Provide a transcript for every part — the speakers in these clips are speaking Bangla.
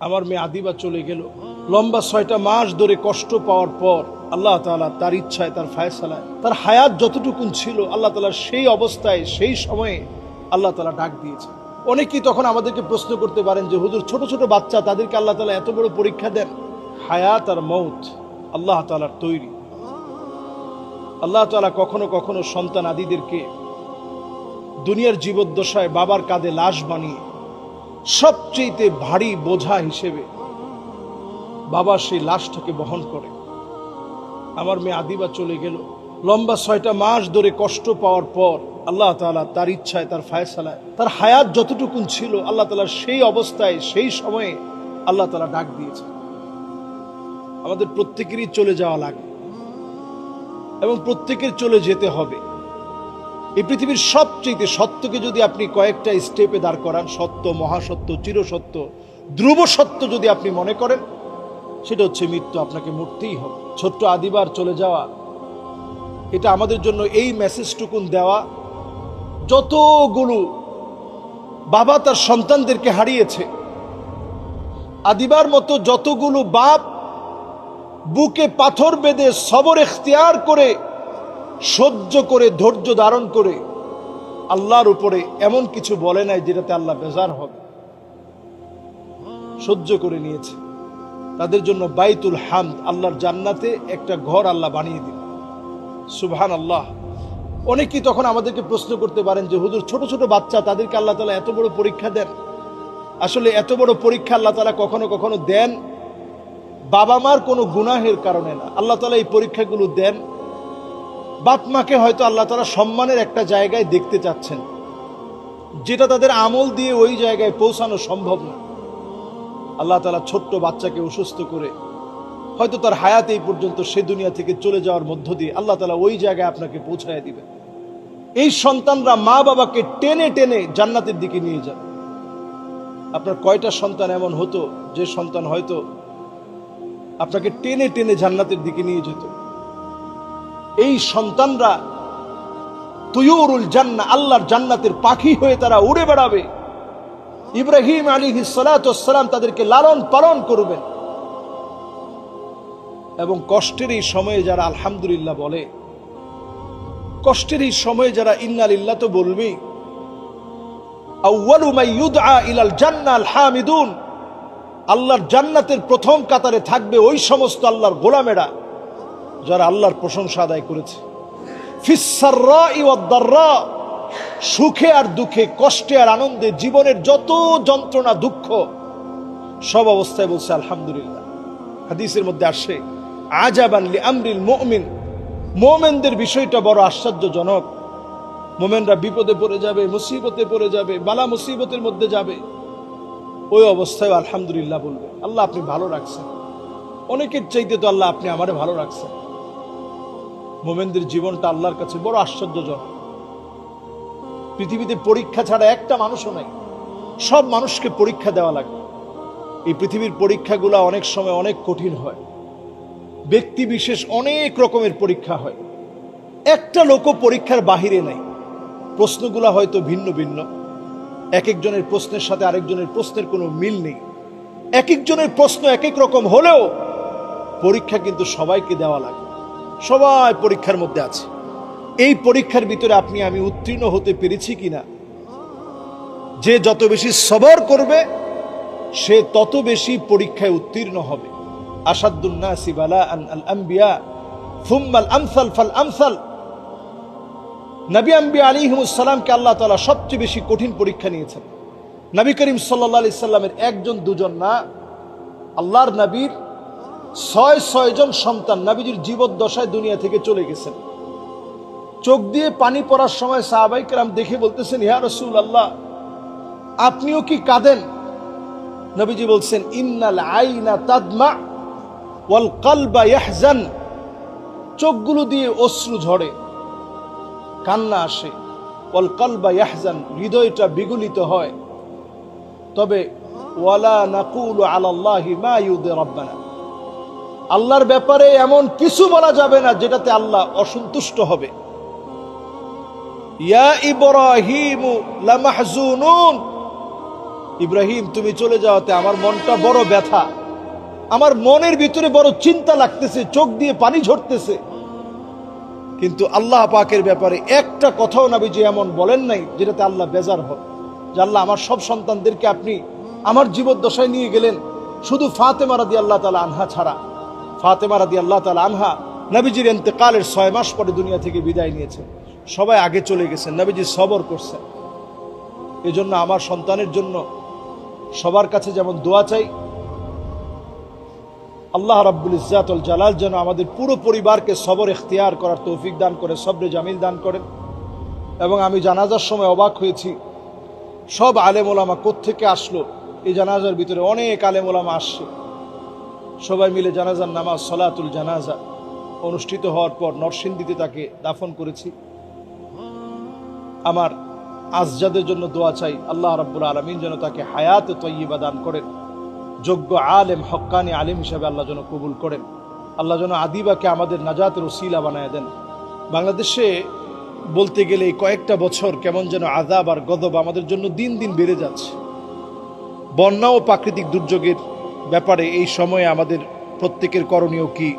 আমার মেয়ে আদিবা চলে গেল। লম্বা 6টা মাস ধরে কষ্ট পাওয়ার পর আল্লাহ তাআলা তার ইচ্ছায়, তার ফায়সালায়, তার হায়াত যতটুকুন ছিল আল্লাহ তাআলা সেই অবস্থায়, সেই সময়ে আল্লাহ তাআলা ডাক দিয়েছে। অনেকেই তখন আমাদেরকে প্রশ্ন করতে পারেন যে হুজুর, ছোট ছোট বাচ্চা, তাদেরকে আল্লাহ তাআলা এত বড় পরীক্ষা দেন? হায়াত আর মৌত আল্লাহ তাআলার তৈরি। আল্লাহ তাআলা কখনো কখনো সন্তান আদিদেরকে দুনিয়ার জীবদ্দশায় বাবার কাঁধে লাশ বানিয়ে সবচেয়ে ভারী বোঝা হিসেবে বাবা সেই লাশটাকে বহন করে। আমার মেয়ে আদিবা চলে গেল। লম্বা 6টা মাস ধরে কষ্ট পাওয়ার পর আল্লাহ তাআলা তার ইচ্ছায়, তার ফায়সালায়, তার হায়াত যতটুকুন ছিল আল্লাহ তাআলা সেই অবস্থায়, সেই সময়ে আল্লাহ তাআলা ডাক দিয়েছে। আমাদের প্রত্যেকেরই চলে যাওয়া লাগে এবং প্রত্যেকের চলে যেতে হবে। এই পৃথিবীর সবচেয়ে সত্যকে যদি আপনি কয়েকটা স্টেপে দাঁড় করান, সত্য, মহাসত্য, চিরসত্য, ধ্রুব সত্য যদি আপনি মনে করেন, সেটা হচ্ছে মৃত্যু। আপনাকে মরতেই হবে। ছোট্ট আদিবার চলে যাওয়া, এটা আমাদের জন্য এই মেসেজটুকুন দেওয়া, যতগুলো বাবা তার সন্তানদেরকে হারিয়েছে, আদিবার মতো যতগুলো বাপ বুকে পাথর বেঁধে সবর এখতিয়ার করে, সহ্য করে, ধৈর্য ধারণ করে আল্লাহর উপরে এমন কিছু বলে নাই যেটাতে আল্লাহ বেজার হবে, সহ্য করে নিয়েছে, তাদের জন্য বাইতুল হামদ, আল্লাহর জান্নাতে একটা ঘর আল্লাহ বানিয়ে দিন। সুবহানাল্লাহ। অনেকেই তখন আমাদেরকে প্রশ্ন করতে পারেন যে হুজুর, ছোট ছোট বাচ্চা, তাদেরকে আল্লাহ তাআলা এত বড় পরীক্ষা দেন? আসলে এত বড় পরীক্ষা আল্লাহ তাআলা কখনো কখনো দেন বাবা মার কোনো গুনাহের কারণে না। আল্লাহ তাআলা এই পরীক্ষাগুলো দেন বাপ মাকে হয়তো আল্লাহ তাআলা সম্মানের একটা জায়গায় দেখতে চাচ্ছেন, যেটা তাদের আমল দিয়ে ওই জায়গায় পৌঁছানো সম্ভব না। আল্লাহ তাআলা ছোট্ট বাচ্চাকে অসুস্থ করে হয়তো তার হায়াত এই পর্যন্ত সে দুনিয়া থেকে চলে যাওয়ার মধ্য দিয়ে আল্লাহ তাআলা ওই জায়গায় আপনাকে পৌঁছায় দিবেন। এই সন্তানরা মা বাবাকে টেনে টেনে জান্নাতের দিকে নিয়ে যাবে। আপনার কয়টা সন্তান এমন হতো যে সন্তান হয়তো আপনাকে টেনে টেনে জান্নাতের দিকে নিয়ে যেত? এই সন্তানরা তুয়ুরুল জান্নাহ, আল্লাহর জান্নাতের পাখি হয়ে তারা উড়ে বেড়াবে। ইব্রাহিম আলাইহিস সালাতু ওয়াস সালাম তাদেরকে লালন পালন করবেন। এবং কষ্টের এই সময়ে যারা আলহামদুলিল্লাহ বলে, কষ্টের এই সময়ে যারা ইন্না লিল্লাহ তো বলবেই। আউয়ালু মান ইউদআ ইলাল জান্নাহ আল হামিদুন, আল্লাহর জান্নাতের প্রথম কাতারে থাকবে ওই সমস্ত আল্লাহর গোলামেরা যারা আল্লাহর প্রশংসা আদায় করেছে। ফিস সাররাই ওয়াদ দাররা, সুখে আর দুঃখে, কষ্টে আর আনন্দে, জীবনের যত যন্ত্রণা দুঃখ সব অবস্থায় বলছে আলহামদুলিল্লাহ। হাদিসের মধ্যে আসে আজাবান লি আমরিল মুমিন, মুমিনদের বিষয়টা বড় আশ্চর্যজনক। মুমিনরা বিপদে পড়ে যাবে, মুসিবতে পড়ে যাবে, বালা মুসিবতের মধ্যে যাবে, ওই অবস্থায় আলহামদুলিল্লাহ বলবে। আল্লাহ আপনি ভালো রাখছেন, অনেকের চাইতে তো আল্লাহ আপনি আমারে ভালো রাখছেন। মুমিনদের জীবনটা আল্লাহর কাছে বড় আশ্চর্যজনক। পৃথিবীতে পরীক্ষা ছাড়া একটা মানুষও নাই, সব মানুষকে পরীক্ষা দেওয়া লাগে। এই পৃথিবীর পরীক্ষাগুলো অনেক সময় অনেক কঠিন হয়, ব্যক্তি বিশেষ অনেক রকমের পরীক্ষা হয়। একটা লোকও পরীক্ষার বাহিরে নাই। প্রশ্নগুলো হয়তো ভিন্ন ভিন্ন, এক একজনের প্রশ্নের সাথে আরেকজনের প্রশ্নের কোনো মিল নেই, এক একজনের প্রশ্ন এক এক রকম হলেও পরীক্ষা কিন্তু সবাইকে দেওয়া লাগে। সবাই পরীক্ষার মধ্যে আছে। এই পরীক্ষার ভিতরে আপনি আমি উত্তীর্ণ হতে পেরেছি কিনা? যে যত বেশি সবর করবে সে তত বেশি পরীক্ষায় উত্তীর্ণ হবে। আসাদুন নাসি বালাআন আল আম্বিয়া সুম্মাল আমসাল ফাল আমসাল। নবী আম্বিয়া আলাইহিমুস সালামকে আল্লাহ তাআলা সবচেয়ে বেশি কঠিন পরীক্ষা নিয়েছেন। নবী করিম সাল্লাল্লাহু আলাইহি সাল্লামের একজন দুজন না, আল্লাহর নবীর ৬ জন সন্তান নবীজির জীবদ্দশায় দুনিয়া থেকে চলে গেছেন। চোখ দিয়ে পানি পড়ার সময় সাহাবায়ে কেরাম দেখে বলতেছেন, ইয়া রাসূলুল্লাহ, আপনিও কি কাঁদেন? নবীজি বলছেন, ইন্নাল আইনা তাদমা ওয়াল কলবা ইয়াহজান, চোখগুলো দিয়ে অশ্রু ঝরে, কান্না আসে। ওয়াল কলবা ইয়াহজান, হৃদয়টা বিগলিত হয়। তবে ওয়ালা নাকুলু আলাল্লাহি মা ইউদি রাব্বানা, আল্লাহর ব্যাপারে এমন কিছু বলা যাবে না যেটাতে আল্লাহ অসন্তুষ্ট হবে। ইয়া ইব্রাহিমু লামাহজুনুন, ইব্রাহিম তুমি চলে যাওয়াতে আমার মনটা বড় ব্যথা, আমার মনের ভিতরে বড় চিন্তা লাগতেছে, চোখ দিয়ে পানি ঝরতেছে। কিন্তু আল্লাহ পাকের ব্যাপারে একটা কথাও নবীজি এমন বলেন নাই যেটাতে আল্লাহ বেজার হন, যে আল্লাহ আমার সব সন্তানদেরকে আপনি আমার জীবদ্দশায় নিয়ে গেলেন, শুধু ফাতেমা রাদিয়াল্লাহু তাআলা আনহা ছাড়া। ফাতেমা রাদিয়াল্লাহু তাআলা আনহা নবীজির ইন্তেকালের 6 মাস পরে দুনিয়া থেকে বিদায় নিয়েছেন। সবাই আগে চলে গেছেন, নবীজি সবর করছেন। এজন্য আমার সন্তানের জন্য সবার কাছে যেমন দোয়া চাই, আল্লাহ রাব্বুল ইজ্জাত ওয়াল জালাল যেন আমাদের পুরো পরিবারকে সবর ইখতিয়ার করার তৌফিক দান করে, সবরে জামিল দান করেন। এবং আমি জানাজার সময় অবাক হয়েছি, সব আলেম ওলামা কোত্থেকে আসলো। এই জানাজার ভিতরে অনেক আলেম ওলামা আসছে, সবাই মিলে জানাজার নামাজ সলাতুল জানাজা অনুষ্ঠিত হওয়ার পর নরসিংদীতে তাকে দাফন করেছি। আমার আজজাদের জন্য দোয়া চাই, আল্লাহ রাব্বুল আলামিন যেন তাকে হায়াতে তয়্যিবা দান করেন, যোগ্য আলেম হক্কানি আলেম হিসাবে আল্লাহ যেন কবুল করেন। আল্লাহ যেন আদিবাকে আমাদের নাজাতের ওসিলা বানায় দেন। বাংলাদেশে বলতে গেলে এই কয়েকটা বছর কেমন যেন আযাব আর গজব আমাদের জন্য দিন দিন বেড়ে যাচ্ছে। বন্যা ও প্রাকৃতিক দুর্যোগের ব্যাপারে এই সময়ে আমাদের প্রত্যেকের করণীয় কি,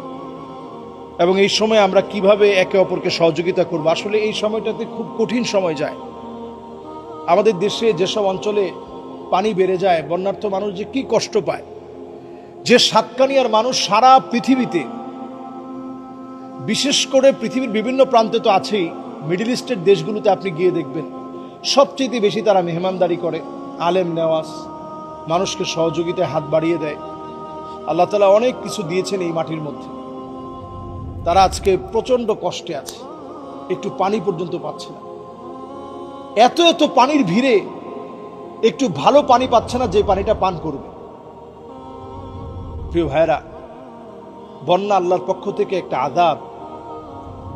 এবং এই সময় আমরা কিভাবে একে অপরকে সহযোগিতা করব। আসলে এই সময়টাতে খুব কঠিন সময় যায়। আমাদের দেশে যেসব অঞ্চলে পানি বেড়ে যায়, বন্যার্থ মানুষ যে কি কষ্ট পায়, যে সাতকানিয়ার মানুষ সারা পৃথিবীতে, বিশেষ করে পৃথিবীর বিভিন্ন প্রান্তে তো আছেই, মিডল ইস্টের দেশগুলোতে আপনি গিয়ে দেখবেন সবচেয়ে বেশি তারা মেহমানদারি করে, আলেম নেওয়াজ, মানুষকে সহযোগিতায় হাত বাড়িয়ে দেয়। আল্লাহ তাআলা অনেক কিছু দিয়েছেন এই মাটির মধ্যে। তারা আজকে প্রচন্ড কষ্টে আছে, একটু পানি পর্যন্ত পাচ্ছে না। এত এত পানির ভিড়ে একটু ভালো পানি পাচ্ছে না, যে পানিটা পান করবে। প্রিয় ভাইরা, বন্যা আল্লাহর পক্ষ থেকে একটা আযাব।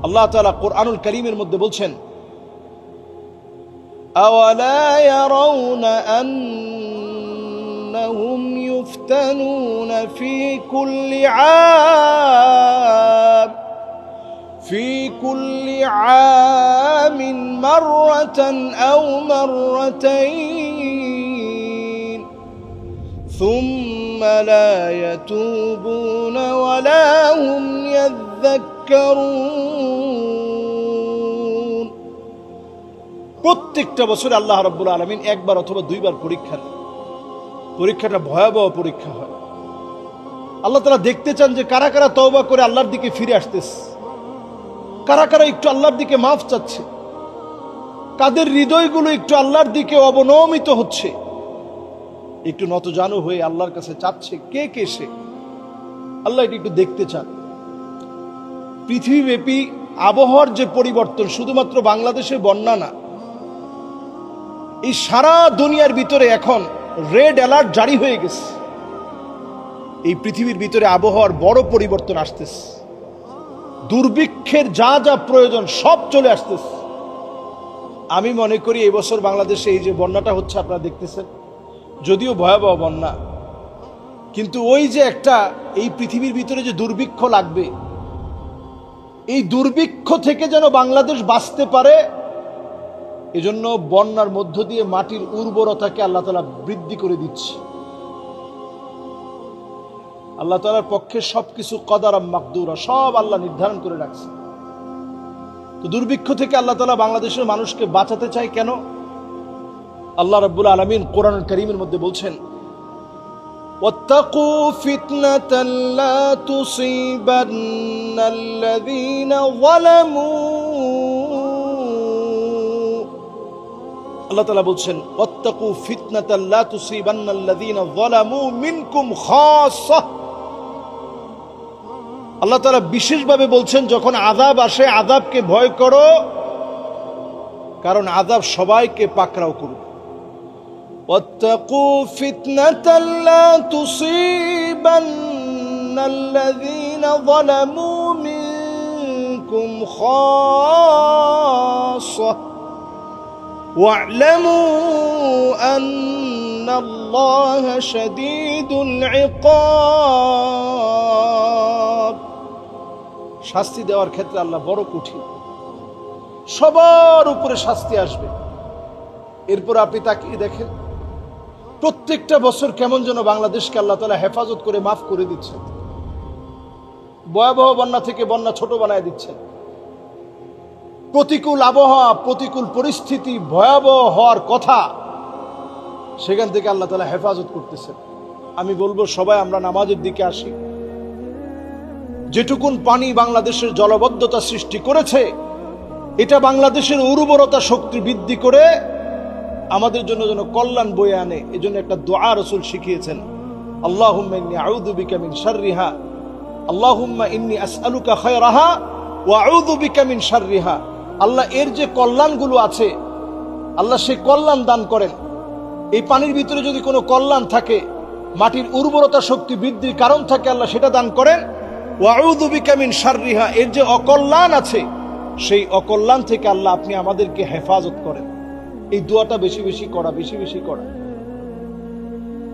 আল্লাহ তাআলা কোরআনুল কারীমের মধ্যে বলছেন, আওয়ালা ইয়ারাউনা আন্নাহুম ইফতানুনা ফি কুল্লি আমিন মাররাতান আও মাররাতাইন সুম্মা লা ইয়াতুবুনা ওয়ালা হুম ইয়াযাক্কারুন। প্রত্যেকটা বছরে আল্লাহ রাব্বুল আলামিন একবার অথবা দুইবার পরীক্ষা নেন। পরীক্ষাটা ভয়াবহ পরীক্ষা হয়। আল্লাহ তাআলা দেখতে চান যে কারা কারা তওবা করে আল্লাহর দিকে ফিরে আসতেছে, কারা কারা একটু আল্লাহর দিকে মাফ চাচ্ছে, কাদের হৃদয়গুলো একটু আল্লাহর দিকে অবনমিত হচ্ছে, একটু নতজানু হয়ে আল্লাহর কাছে চাচ্ছে। কে কে সে? আল্লাহ এটা একটু দেখতে চান। পৃথিবীব্যাপী আবহাওয়ার যে পরিবর্তন, শুধুমাত্র বাংলাদেশে বন্যা না, এই সারা দুনিয়ার ভিতরে এখন রেড অ্যালার্ট জারি হয়ে গেছে। এই পৃথিবীর ভিতরে আবহাওয়ার বড় পরিবর্তন আসতেছে। দুর্ভিক্ষের যা যা প্রয়োজন সব চলে আসতেছে। আমি মনে করি এই বছর বাংলাদেশে এই যে বন্যাটা হচ্ছে আপনারা দেখতেছেন, যদিও ভয়াবহ বন্যা, কিন্তু ওই যে একটা এই পৃথিবীর ভিতরে যে দুর্ভিক্ষ লাগবে, এই দুর্ভিক্ষ থেকে যেন বাংলাদেশ বাঁচতে পারে, এজন্য বন্যার মধ্য দিয়ে মাটির উর্বরতাকে আল্লাহ তাআলা বৃদ্ধি করে দিচ্ছে। আল্লাহ তাআলার পক্ষে সবকিছু কদারাম মাকদুরা, সব আল্লাহ নির্ধারণ করে রাখছে। তো দুর্ভিক্ষ থেকে আল্লাহ তাআলা বাংলাদেশের মানুষকে বাঁচাতে চায় কেন? আল্লাহ রাব্বুল আলামিন কোরআনুল কারীমের মধ্যে বলছেন, ওয়াত্তাকু ফিতনাতান লা তুসিবান্নাল্লাযীনা যালামু। আল্লাহ তাআলা বলছেন, ওয়াত্তাকু ফিতনাতান লা তুসিবান্নাল্লাযীনা যালামু মিনকুম খাসসাহ। আল্লাহ তাআলা বিশেষভাবে বলছেন, যখন আযাব আসে আযাবকে ভয় করো, কারণ আযাব সবাইকে পাকড়াও করবে। ওয়াত্তাকু ফিতনাতান লা তুসিবান্নাল্লাযীনা যালামু মিনকুম খাসসাহ ওয়া'লামু আন্নাল্লাহা শাদীদুল ইকাব। শাস্তি দেওয়ার ক্ষেত্রে আল্লাহ বড় কঠিন, সবার উপরে শাস্তি আসবে। এরপর আপনি তাকিয়ে দেখেন, প্রত্যেকটা বছর কেমন যেন বাংলাদেশকে আল্লাহ তাআলা হেফাজত করে মাফ করে দিচ্ছেন। ভয়াবহ বন্যা থেকে বন্যা ছোট বানায় দিচ্ছেন। প্রতিকূল আবহাওয়া, প্রতিকূল পরিস্থিতি ভয়াবহ হওয়ার কথা, সেখান থেকে আল্লাহ তাআলা হেফাজত করতেছেন। আমি বলবো সবাই আমরা নামাজের দিকে আসি। যেটুকুন পানি বাংলাদেশের জলবদ্ধতা সৃষ্টি করেছে, এটা বাংলাদেশের উর্বরতা শক্তি বৃদ্ধি করে আমাদের জন্য যেন কল্যাণ বয়ে আনে। এজন্য একটা দোয়া রাসূল শিখিয়েছেন, আল্লাহুম্মা ইন্নী আউযু বিকা মিন শাররিহা, আল্লাহুম্মা ইন্নী আসআলুকা খায়রাহা ওয়া আউযু বিকা মিন শাররিহা। আল্লাহ এর যে কল্যাণগুলো আছে, আল্লাহ সেই কল্যাণ দান করেন। এই পানির ভিতরে যদি কোনো কল্যাণ থাকে, মাটির উর্বরতা শক্তি বৃদ্ধির কারণ থাকে, আল্লাহ সেটা দান করেন। ওয়া আউযু বিকা মিন শাররিহা, এর যে অকল্যাণ আছে, সেই অকল্যাণ থেকে আল্লাহ আপনি আমাদেরকে হেফাজত করেন। এই দোয়াটা বেশি বেশি করা, বেশি বেশি করা।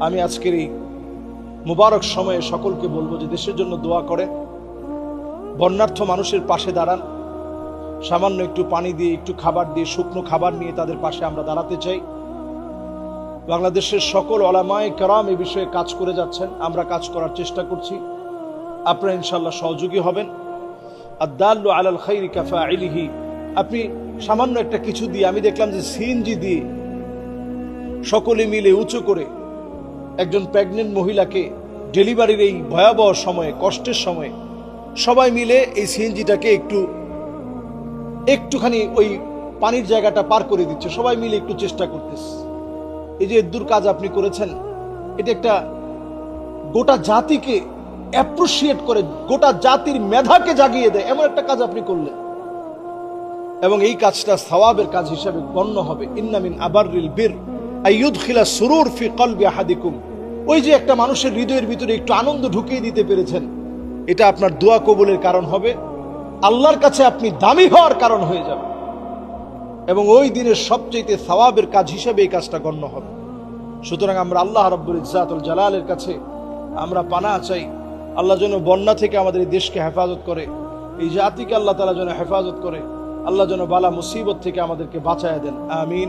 আমি আজকের এই মুবারক সময়ে সকলকে বলবো যে দেশের জন্য দোয়া করেন, বন্যার্থ মানুষের পাশে দাঁড়ান। সামান্য একটু পানি দিয়ে, একটু খাবার দিয়ে, শুকনো খাবার নিয়ে তাদের পাশে আমরা দাঁড়াতে চাই। বাংলাদেশের সকল উলামায়ে কেরাম এই বিষয়ে কাজ করে যাচ্ছেন, আমরা কাজ করার চেষ্টা করছি। আপনারা ইনশাআল্লাহ সহযোগী হবেন। আদ-দাল্লু আলাল খাইরি কাফাইলিহি। আপনি সামান্য একটা কিছু দিয়ে, আমি দেখলাম যে সিএনজি দিয়ে সকলে মিলে উঁচু করে একজন প্রেগনেন্ট মহিলাকে ডেলিভারির এই ভয়াবহ সময়ে, কষ্টের সময়ে সবাই মিলে এই সিএনজিটাকে একটুখানি ওই পানির জায়গাটা পার করে দিচ্ছে, সবাই মিলে একটু চেষ্টা করতেছে। এই যে দূর কাজ আপনি করেছেন, এটা একটা গোটা জাতিকে অ্যাপ্রিশিয়েট করে, গোটা জাতির মেধাকে জাগিয়ে দেয়, এমন একটা কাজ আপনি করলেন। এবং এই কাজটা সওয়াবের কাজ হিসেবে গণ্য হবে। ইন্না মিন আবাররিল বির আইয়ুদখিলা সুরুর ফি কলবি আহাদিকুম। ওই যে একটা মানুষের হৃদয়ের ভিতরে একটু আনন্দ ঢুকিয়ে দিতে পেরেছেন, এটা আপনার দোয়া কবুলের কারণ হবে, আল্লাহর কাছে আপনি দামি হওয়ার কারণ হয়ে যাবে, এবং ওই দিনের সবচেয়ে সওয়াবের কাজ হিসেবে এই কাজটা গণ্য হবে। সুতরাং আমরা আল্লাহ রাব্বুল ইজ্জাতুল জালালের কাছে আমরা পানাহ চাই, আল্লাহ যেন বন্যা থেকে আমাদের এই দেশকে হেফাজত করে, এই জাতিকে আল্লাহ তাআলা যেন হেফাজত করে, আল্লাহ যেন বালা মুসিবত থেকে আমাদেরকে বাঁচায় দেন। আমিন।